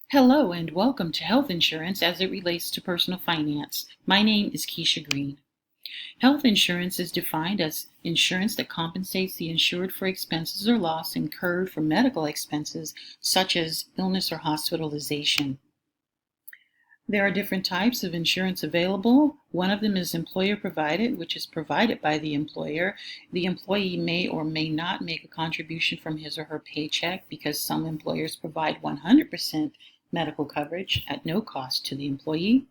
Hello and welcome to Health Insurance as it relates to personal finance. My name is Keisha Green. Health insurance is defined as insurance that compensates the insured for expenses or loss incurred for medical expenses such as illness or hospitalization. There are different types of insurance available. One of them is employer provided, which is provided by the employer. The employee may or may not make a contribution from his or her paycheck because some employers provide 100% medical coverage at no cost to the employee.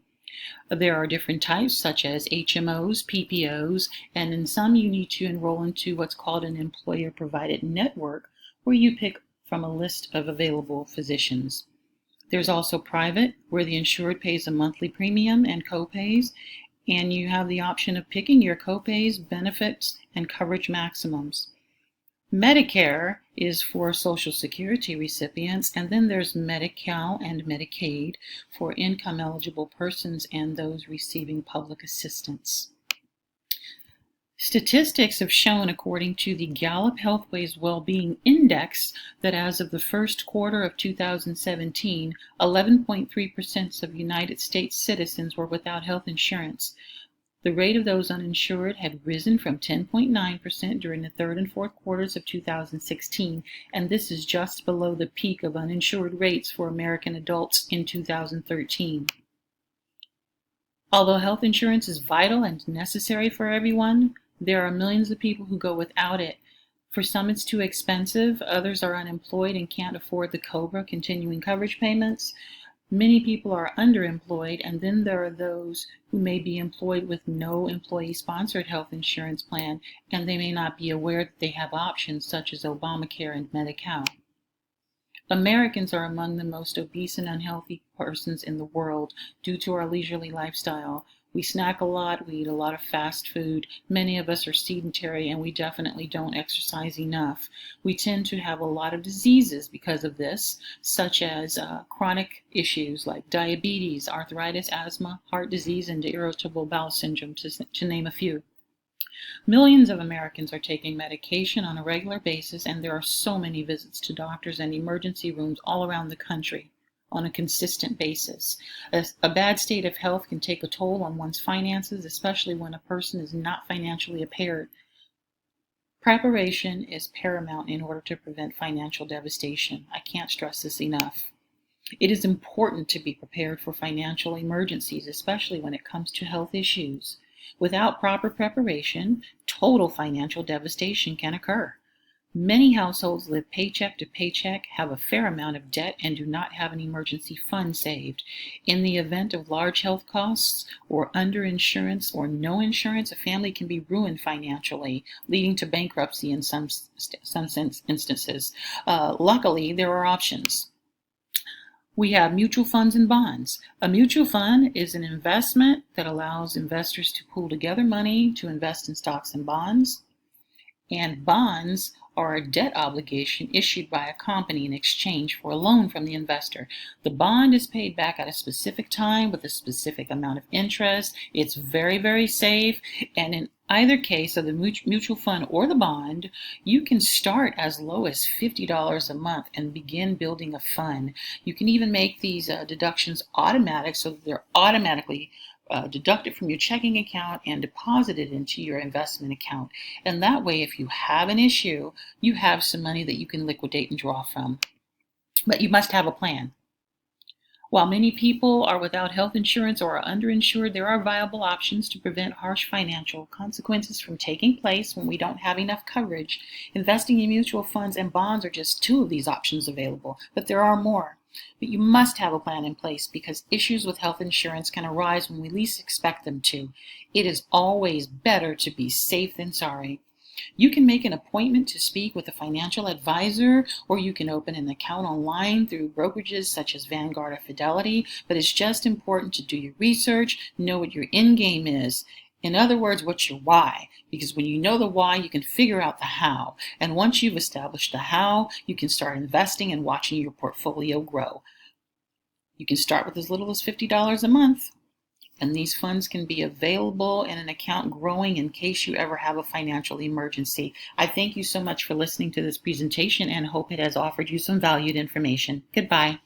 There are different types such as HMOs, PPOs, and in some you need to enroll into what's called an employer provided network where you pick from a list of available physicians. There's also private, where the insured pays a monthly premium and copays, and you have the option of picking your copays, benefits, and coverage maximums. Medicare is for Social Security recipients, and then there's Medi-Cal and Medicaid for income-eligible persons and those receiving public assistance. Statistics have shown, according to the Gallup Healthways Wellbeing Index, that as of the first quarter of 2017, 11.3% of United States citizens were without health insurance. The rate of those uninsured had risen from 10.9% during the third and fourth quarters of 2016, and this is just below the peak of uninsured rates for American adults in 2013. Although health insurance is vital and necessary for everyone, there are millions of people who go without it. For some it's too expensive, others are unemployed and can't afford the COBRA continuing coverage payments. Many people are underemployed, and then there are those who may be employed with no employee-sponsored health insurance plan, and they may not be aware that they have options such as Obamacare and Medi-Cal. Americans are among the most obese and unhealthy persons in the world due to our leisurely lifestyle. We snack a lot, we eat a lot of fast food, many of us are sedentary, and we definitely don't exercise enough. We tend to have a lot of diseases because of this, such as chronic issues like diabetes, arthritis, asthma, heart disease, and irritable bowel syndrome, to name a few. Millions of Americans are taking medication on a regular basis, and there are so many visits to doctors and emergency rooms all around the country on a consistent basis. A bad state of health can take a toll on one's finances, especially when a person is not financially impaired. Preparation is paramount in order to prevent financial devastation. I can't stress this enough. It is important to be prepared for financial emergencies, especially when it comes to health issues. Without proper preparation, total financial devastation can occur. Many households live paycheck to paycheck, have a fair amount of debt, and do not have an emergency fund saved. In the event of large health costs or underinsurance or no insurance, a family can be ruined financially, leading to bankruptcy in some instances. Luckily, there are options. We have mutual funds and bonds. A mutual fund is an investment that allows investors to pool together money to invest in stocks and bonds. And bonds are a debt obligation issued by a company in exchange for a loan from the investor. The bond is paid back at a specific time with a specific amount of interest. It's very, very safe. And in either case of the mutual fund or the bond, you can start as low as $50 a month and begin building a fund. You can even make these deductions automatic so that they're automatically deducted from your checking account and deposited into your investment account. And that way, if you have an issue, you have some money that you can liquidate and draw from. But you must have a plan. While many people are without health insurance or are underinsured, there are viable options to prevent harsh financial consequences from taking place when we don't have enough coverage. Investing in mutual funds and bonds are just two of these options available, but there are more. But you must have a plan in place because issues with health insurance can arise when we least expect them to. It is always better to be safe than sorry. You can make an appointment to speak with a financial advisor, or you can open an account online through brokerages such as Vanguard or Fidelity, but it's just important to do your research, know what your end game is. In other words, what's your why? Because when you know the why, you can figure out the how. And once you've established the how, you can start investing and watching your portfolio grow. You can start with as little as $50 a month. And these funds can be available in an account growing in case you ever have a financial emergency. I thank you so much for listening to this presentation and hope it has offered you some valued information. Goodbye.